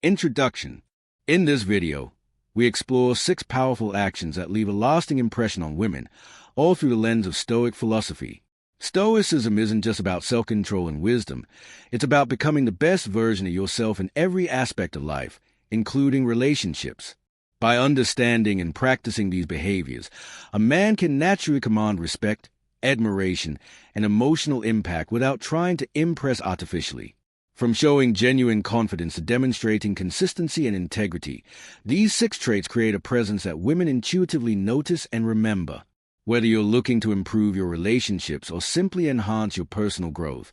Introduction. In this video, we explore 6 powerful actions that leave a lasting impression on women, all through the lens of Stoic philosophy. Stoicism isn't just about self-control and wisdom. It's about becoming the best version of yourself in every aspect of life, including relationships. By understanding and practicing these behaviors, a man can naturally command respect, admiration, and emotional impact without trying to impress artificially. From showing genuine confidence to demonstrating consistency and integrity, these 6 traits create a presence that women intuitively notice and remember. Whether you're looking to improve your relationships or simply enhance your personal growth,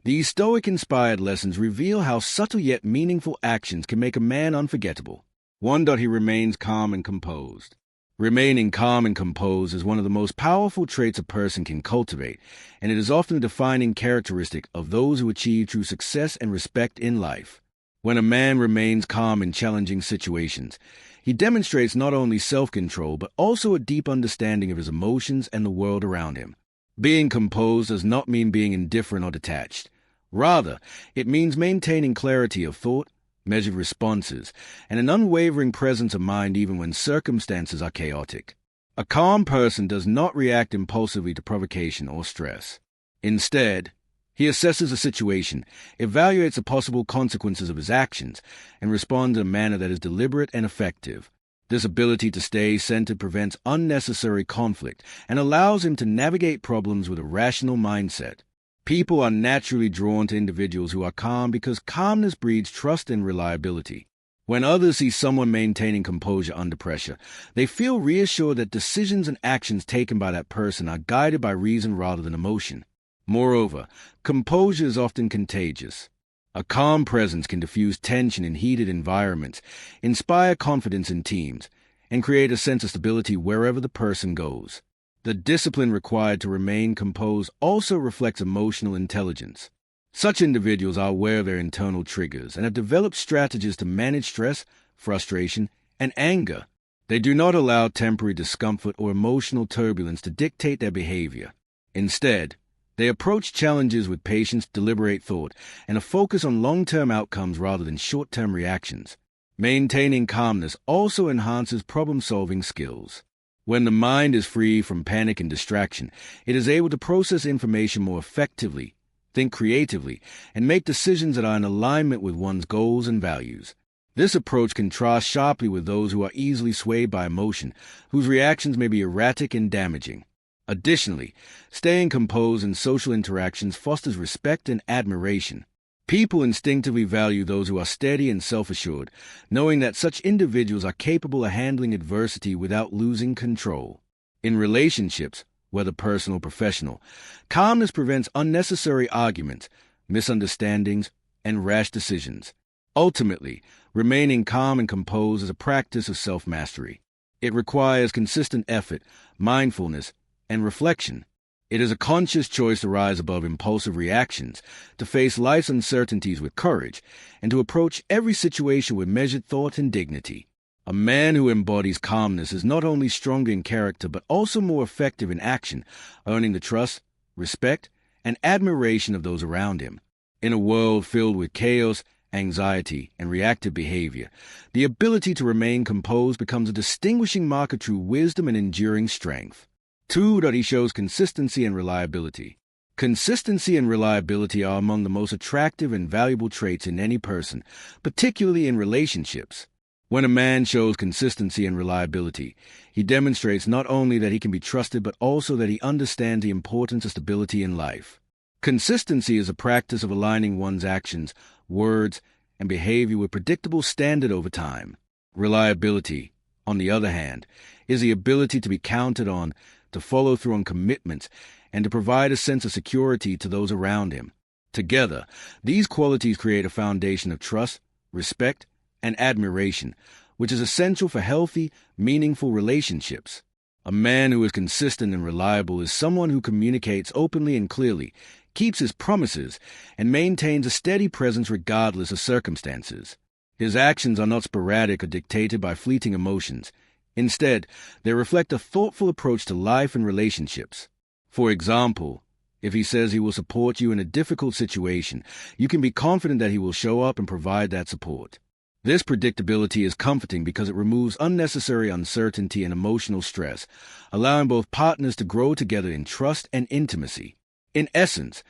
these Stoic-inspired lessons reveal how subtle yet meaningful actions can make a man unforgettable. 1. He remains calm and composed. Remaining calm and composed is one of the most powerful traits a person can cultivate, and it is often a defining characteristic of those who achieve true success and respect in life. When a man remains calm in challenging situations, he demonstrates not only self-control but also a deep understanding of his emotions and the world around him. Being composed does not mean being indifferent or detached. Rather, it means maintaining clarity of thought, measured responses, and an unwavering presence of mind even when circumstances are chaotic. A calm person does not react impulsively to provocation or stress. Instead, he assesses a situation, evaluates the possible consequences of his actions, and responds in a manner that is deliberate and effective. This ability to stay centered prevents unnecessary conflict and allows him to navigate problems with a rational mindset. People are naturally drawn to individuals who are calm because calmness breeds trust and reliability. When others see someone maintaining composure under pressure, they feel reassured that decisions and actions taken by that person are guided by reason rather than emotion. Moreover, composure is often contagious. A calm presence can diffuse tension in heated environments, inspire confidence in teams, and create a sense of stability wherever the person goes. The discipline required to remain composed also reflects emotional intelligence. Such individuals are aware of their internal triggers and have developed strategies to manage stress, frustration, and anger. They do not allow temporary discomfort or emotional turbulence to dictate their behavior. Instead, they approach challenges with patience, deliberate thought, and a focus on long-term outcomes rather than short-term reactions. Maintaining calmness also enhances problem-solving skills. When the mind is free from panic and distraction, it is able to process information more effectively, think creatively, and make decisions that are in alignment with one's goals and values. This approach contrasts sharply with those who are easily swayed by emotion, whose reactions may be erratic and damaging. Additionally, staying composed in social interactions fosters respect and admiration. People instinctively value those who are steady and self-assured, knowing that such individuals are capable of handling adversity without losing control. In relationships, whether personal or professional, calmness prevents unnecessary arguments, misunderstandings, and rash decisions. Ultimately, remaining calm and composed is a practice of self-mastery. It requires consistent effort, mindfulness, and reflection. It is a conscious choice to rise above impulsive reactions, to face life's uncertainties with courage, and to approach every situation with measured thought and dignity. A man who embodies calmness is not only stronger in character but also more effective in action, earning the trust, respect, and admiration of those around him. In a world filled with chaos, anxiety, and reactive behavior, the ability to remain composed becomes a distinguishing mark of true wisdom and enduring strength. 2. He shows consistency and reliability. Consistency and reliability are among the most attractive and valuable traits in any person, particularly in relationships. When a man shows consistency and reliability, he demonstrates not only that he can be trusted but also that he understands the importance of stability in life. Consistency is a practice of aligning one's actions, words, and behavior with predictable standard over time. Reliability, on the other hand, is the ability to be counted on, to follow through on commitments, and to provide a sense of security to those around him. Together, these qualities create a foundation of trust, respect, and admiration, which is essential for healthy, meaningful relationships. A man who is consistent and reliable is someone who communicates openly and clearly, keeps his promises, and maintains a steady presence regardless of circumstances. His actions are not sporadic or dictated by fleeting emotions. Instead, they reflect a thoughtful approach to life and relationships. For example, if he says he will support you in a difficult situation, you can be confident that he will show up and provide that support. This predictability is comforting because it removes unnecessary uncertainty and emotional stress, allowing both partners to grow together in trust and intimacy. In essence,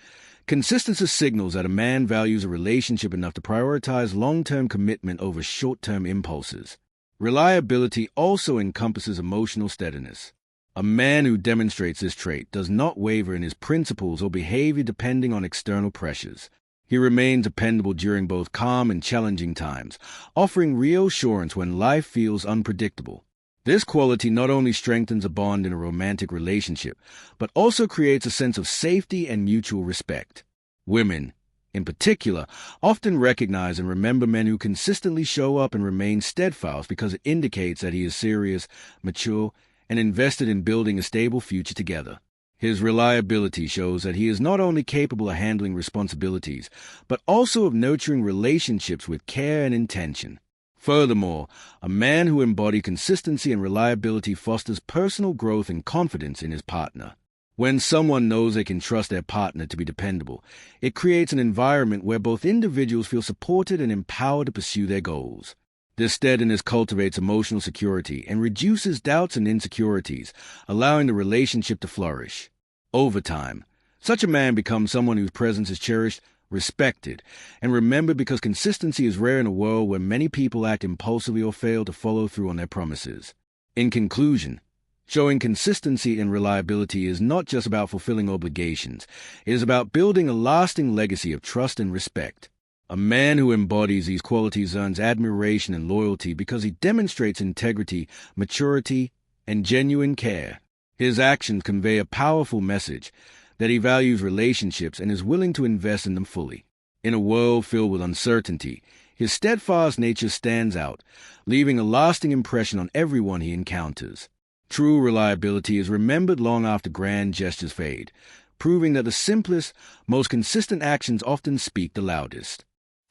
consistency signals that a man values a relationship enough to prioritize long-term commitment over short-term impulses. Reliability also encompasses emotional steadiness. A man who demonstrates this trait does not waver in his principles or behavior depending on external pressures. He remains dependable during both calm and challenging times, offering reassurance when life feels unpredictable. This quality not only strengthens a bond in a romantic relationship, but also creates a sense of safety and mutual respect. Women, in particular, often recognize and remember men who consistently show up and remain steadfast because it indicates that he is serious, mature, and invested in building a stable future together. His reliability shows that he is not only capable of handling responsibilities, but also of nurturing relationships with care and intention. Furthermore, a man who embodies consistency and reliability fosters personal growth and confidence in his partner. When someone knows they can trust their partner to be dependable, it creates an environment where both individuals feel supported and empowered to pursue their goals. This steadiness cultivates emotional security and reduces doubts and insecurities, allowing the relationship to flourish. Over time, such a man becomes someone whose presence is cherished, respected, and remembered because consistency is rare in a world where many people act impulsively or fail to follow through on their promises. In conclusion, showing consistency and reliability is not just about fulfilling obligations, it is about building a lasting legacy of trust and respect. A man who embodies these qualities earns admiration and loyalty because he demonstrates integrity, maturity, and genuine care. His actions convey a powerful message that he values relationships and is willing to invest in them fully. In a world filled with uncertainty, his steadfast nature stands out, leaving a lasting impression on everyone he encounters. True reliability is remembered long after grand gestures fade, proving that the simplest, most consistent actions often speak the loudest.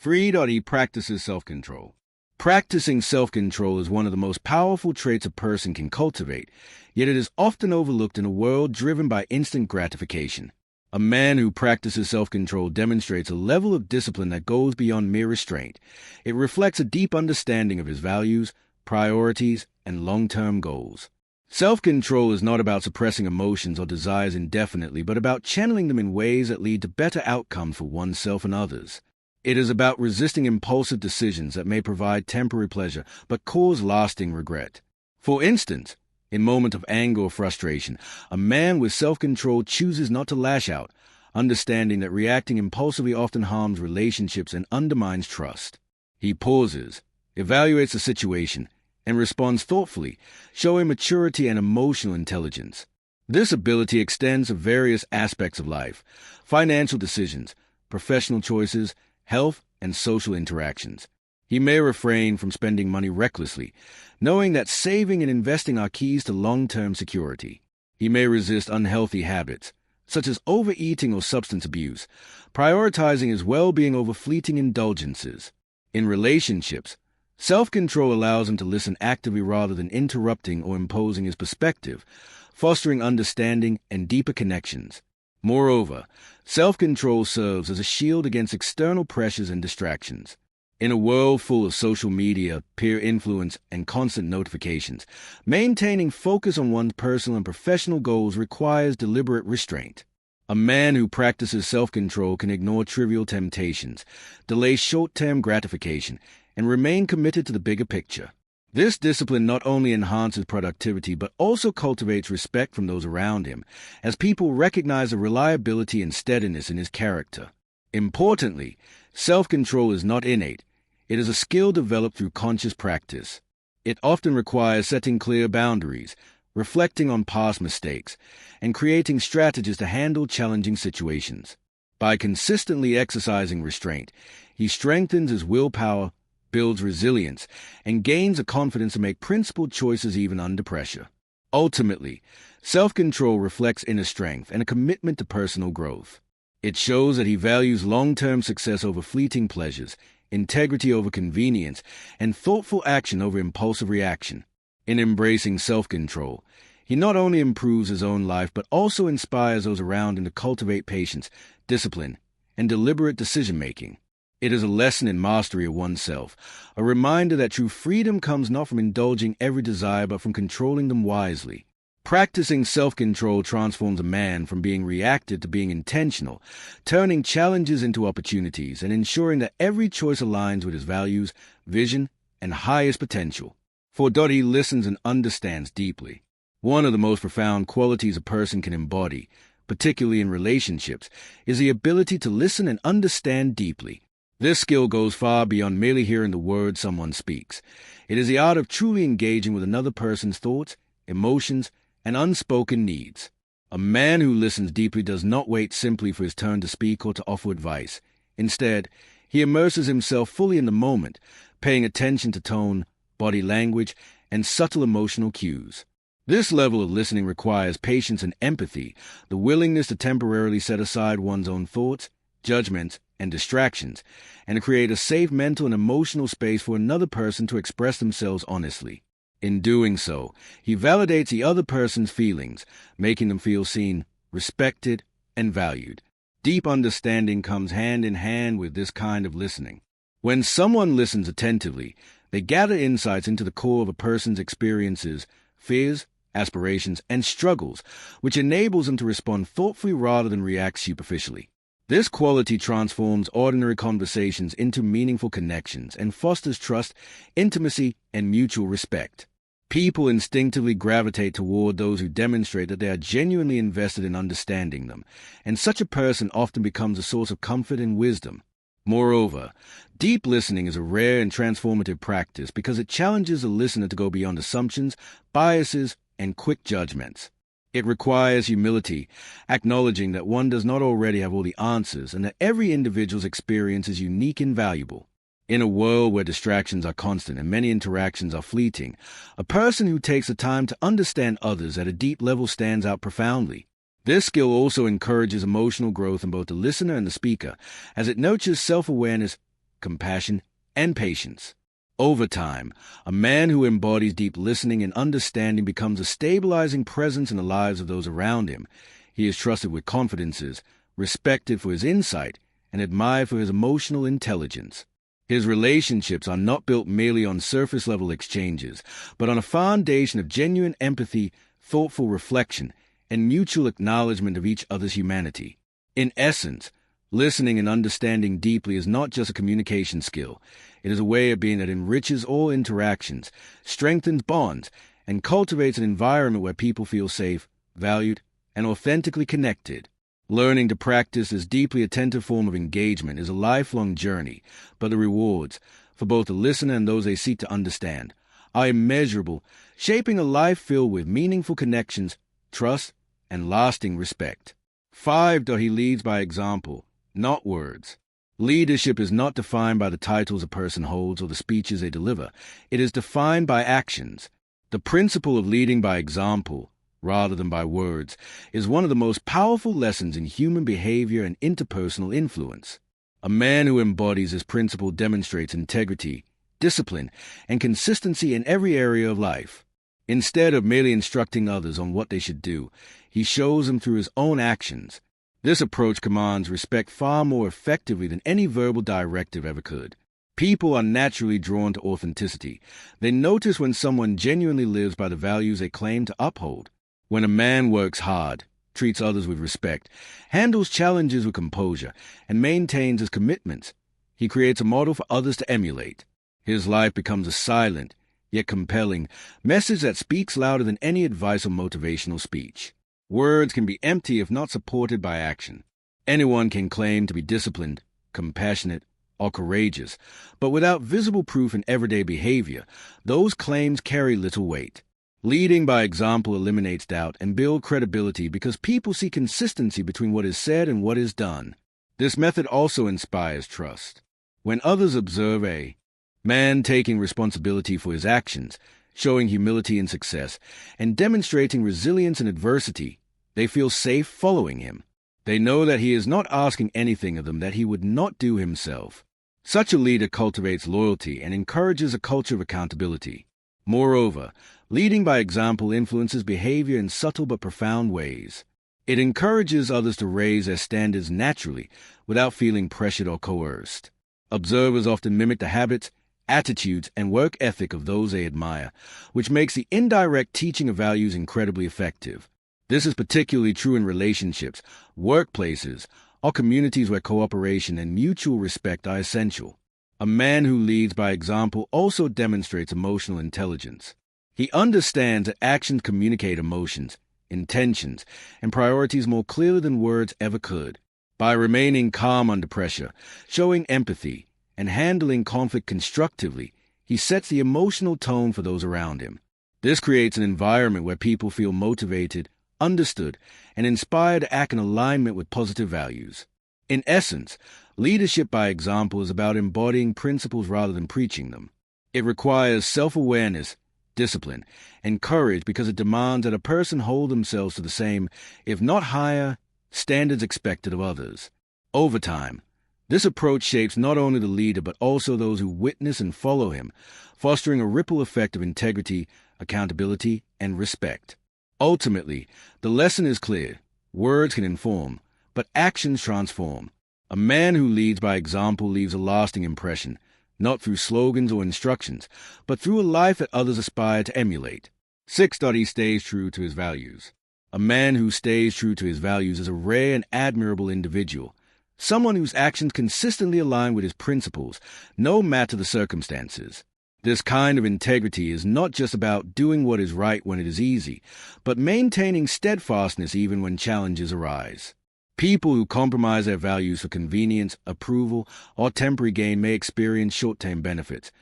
He practices self-control. Practicing self-control is one of the most powerful traits a person can cultivate, yet it is often overlooked in a world driven by instant gratification. A man who practices self-control demonstrates a level of discipline that goes beyond mere restraint. It reflects a deep understanding of his values, priorities, and long-term goals. Self-control is not about suppressing emotions or desires indefinitely, but about channeling them in ways that lead to better outcomes for oneself and others. It is about resisting impulsive decisions that may provide temporary pleasure but cause lasting regret. For instance, in moments of anger or frustration, a man with self-control chooses not to lash out, understanding that reacting impulsively often harms relationships and undermines trust. He pauses, evaluates the situation, and responds thoughtfully, showing maturity and emotional intelligence. This ability extends to various aspects of life: financial decisions, professional choices, health, and social interactions. He may refrain from spending money recklessly, knowing that saving and investing are keys to long-term security. He may resist unhealthy habits, such as overeating or substance abuse, prioritizing his well-being over fleeting indulgences. In relationships, self-control allows him to listen actively rather than interrupting or imposing his perspective, fostering understanding and deeper connections. Moreover, self-control serves as a shield against external pressures and distractions. In a world full of social media, peer influence, and constant notifications, maintaining focus on one's personal and professional goals requires deliberate restraint. A man who practices self-control can ignore trivial temptations, delay short-term gratification, and remain committed to the bigger picture. This discipline not only enhances productivity but also cultivates respect from those around him, as people recognize the reliability and steadiness in his character. Importantly, self-control is not innate. It is a skill developed through conscious practice. It often requires setting clear boundaries, reflecting on past mistakes, and creating strategies to handle challenging situations. By consistently exercising restraint, he strengthens his willpower, builds resilience, and gains the confidence to make principled choices even under pressure. Ultimately, self-control reflects inner strength and a commitment to personal growth. It shows that he values long-term success over fleeting pleasures, integrity over convenience, and thoughtful action over impulsive reaction. In embracing self-control, he not only improves his own life but also inspires those around him to cultivate patience, discipline, and deliberate decision-making. It is a lesson in mastery of oneself, a reminder that true freedom comes not from indulging every desire but from controlling them wisely. Practicing self-control transforms a man from being reactive to being intentional, turning challenges into opportunities and ensuring that every choice aligns with his values, vision, and highest potential. For he listens and understands deeply. One of the most profound qualities a person can embody, particularly in relationships, is the ability to listen and understand deeply. This skill goes far beyond merely hearing the words someone speaks. It is the art of truly engaging with another person's thoughts, emotions, and unspoken needs. A man who listens deeply does not wait simply for his turn to speak or to offer advice. Instead, he immerses himself fully in the moment, paying attention to tone, body language, and subtle emotional cues. This level of listening requires patience and empathy, the willingness to temporarily set aside one's own thoughts, judgments, and distractions, and to create a safe mental and emotional space for another person to express themselves honestly. In doing so, he validates the other person's feelings, making them feel seen, respected, and valued. Deep understanding comes hand in hand with this kind of listening. When someone listens attentively, they gather insights into the core of a person's experiences, fears, aspirations, and struggles, which enables them to respond thoughtfully rather than react superficially. This quality transforms ordinary conversations into meaningful connections and fosters trust, intimacy, and mutual respect. People instinctively gravitate toward those who demonstrate that they are genuinely invested in understanding them, and such a person often becomes a source of comfort and wisdom. Moreover, deep listening is a rare and transformative practice because it challenges the listener to go beyond assumptions, biases, and quick judgments. It requires humility, acknowledging that one does not already have all the answers and that every individual's experience is unique and valuable. In a world where distractions are constant and many interactions are fleeting, a person who takes the time to understand others at a deep level stands out profoundly. This skill also encourages emotional growth in both the listener and the speaker, as it nurtures self-awareness, compassion, and patience. Over time, a man who embodies deep listening and understanding becomes a stabilizing presence in the lives of those around him. He is trusted with confidences, respected for his insight, and admired for his emotional intelligence. His relationships are not built merely on surface-level exchanges, but on a foundation of genuine empathy, thoughtful reflection, and mutual acknowledgement of each other's humanity. In essence, listening and understanding deeply is not just a communication skill. It is a way of being that enriches all interactions, strengthens bonds, and cultivates an environment where people feel safe, valued, and authentically connected. Learning to practice this deeply attentive form of engagement is a lifelong journey, but the rewards, for both the listener and those they seek to understand, are immeasurable, shaping a life filled with meaningful connections, trust, and lasting respect. 5. He leads by example, not words. Leadership is not defined by the titles a person holds or the speeches they deliver. It is defined by actions. The principle of leading by example, rather than by words, is one of the most powerful lessons in human behavior and interpersonal influence. A man who embodies this principle demonstrates integrity, discipline, and consistency in every area of life. Instead of merely instructing others on what they should do, he shows them through his own actions. This approach commands respect far more effectively than any verbal directive ever could. People are naturally drawn to authenticity. They notice when someone genuinely lives by the values they claim to uphold. When a man works hard, treats others with respect, handles challenges with composure, and maintains his commitments, he creates a model for others to emulate. His life becomes a silent, yet compelling, message that speaks louder than any advice or motivational speech. Words can be empty if not supported by action. Anyone can claim to be disciplined, compassionate, or courageous, but without visible proof in everyday behavior, those claims carry little weight. Leading by example eliminates doubt and builds credibility because people see consistency between what is said and what is done. This method also inspires trust. When others observe a man taking responsibility for his actions, showing humility in success, and demonstrating resilience in adversity, they feel safe following him. They know that he is not asking anything of them that he would not do himself. Such a leader cultivates loyalty and encourages a culture of accountability. Moreover, leading by example influences behavior in subtle but profound ways. It encourages others to raise their standards naturally, without feeling pressured or coerced. Observers often mimic the habits, attitudes, and work ethic of those they admire, which makes the indirect teaching of values incredibly effective. This is particularly true in relationships, workplaces, or communities where cooperation and mutual respect are essential. A man who leads by example also demonstrates emotional intelligence. He understands that actions communicate emotions, intentions, and priorities more clearly than words ever could. By remaining calm under pressure, showing empathy, and handling conflict constructively, he sets the emotional tone for those around him. This creates an environment where people feel motivated, understood, and inspired to act in alignment with positive values. In essence, leadership by example is about embodying principles rather than preaching them. It requires self-awareness, discipline, and courage because it demands that a person hold themselves to the same, if not higher, standards expected of others. Over time, this approach shapes not only the leader but also those who witness and follow him, fostering a ripple effect of integrity, accountability, and respect. Ultimately, the lesson is clear. Words can inform, but actions transform. A man who leads by example leaves a lasting impression, not through slogans or instructions, but through a life that others aspire to emulate. 6. He stays true to his values. A man who stays true to his values is a rare and admirable individual, someone whose actions consistently align with his principles, no matter the circumstances. This kind of integrity is not just about doing what is right when it is easy, but maintaining steadfastness even when challenges arise. People who compromise their values for convenience, approval, or temporary gain may experience short-term benefits,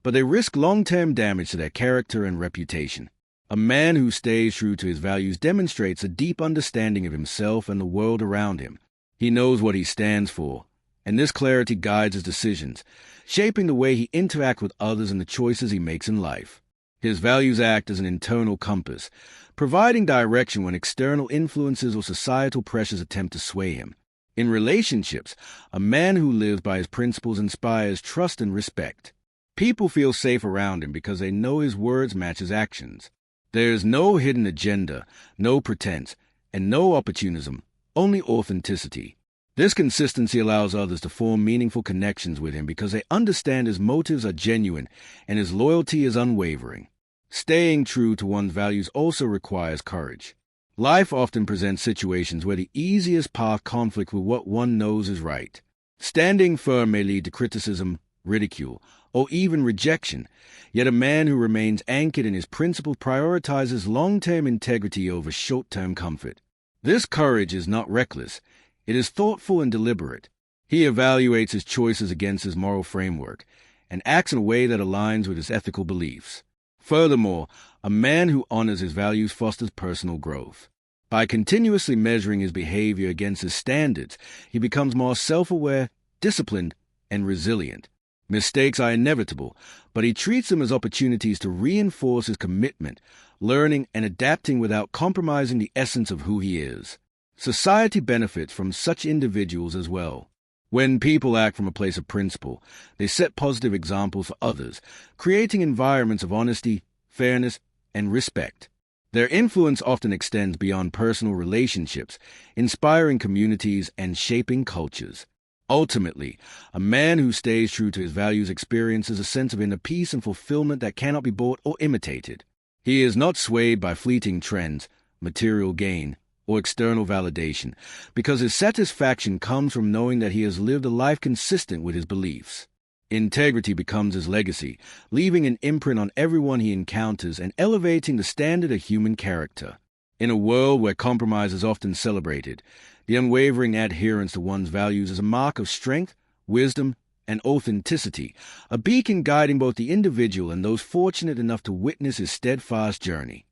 but they risk long-term damage to their character and reputation. A man who stays true to his values demonstrates a deep understanding of himself and the world around him. He knows what he stands for, and this clarity guides his decisions, shaping the way he interacts with others and the choices he makes in life. His values act as an internal compass, providing direction when external influences or societal pressures attempt to sway him. In relationships, a man who lives by his principles inspires trust and respect. People feel safe around him because they know his words match his actions. There is no hidden agenda, no pretense, and no opportunism, only authenticity. This consistency allows others to form meaningful connections with him because they understand his motives are genuine and his loyalty is unwavering. Staying true to one's values also requires courage. Life often presents situations where the easiest path conflicts with what one knows is right. Standing firm may lead to criticism, ridicule, or even rejection, yet a man who remains anchored in his principles prioritizes long-term integrity over short-term comfort. This courage is not reckless. It is thoughtful and deliberate. He evaluates his choices against his moral framework and acts in a way that aligns with his ethical beliefs. Furthermore, a man who honors his values fosters personal growth. By continuously measuring his behavior against his standards, he becomes more self-aware, disciplined, and resilient. Mistakes are inevitable, but he treats them as opportunities to reinforce his commitment, learning and adapting without compromising the essence of who he is. Society benefits from such individuals as well. When people act from a place of principle, they set positive examples for others, creating environments of honesty, fairness, and respect. Their influence often extends beyond personal relationships, inspiring communities and shaping cultures. Ultimately, a man who stays true to his values experiences a sense of inner peace and fulfillment that cannot be bought or imitated. He is not swayed by fleeting trends, material gain, or external validation, because his satisfaction comes from knowing that he has lived a life consistent with his beliefs. Integrity becomes his legacy, leaving an imprint on everyone he encounters and elevating the standard of human character. In a world where compromise is often celebrated, the unwavering adherence to one's values is a mark of strength, wisdom, and authenticity, a beacon guiding both the individual and those fortunate enough to witness his steadfast journey.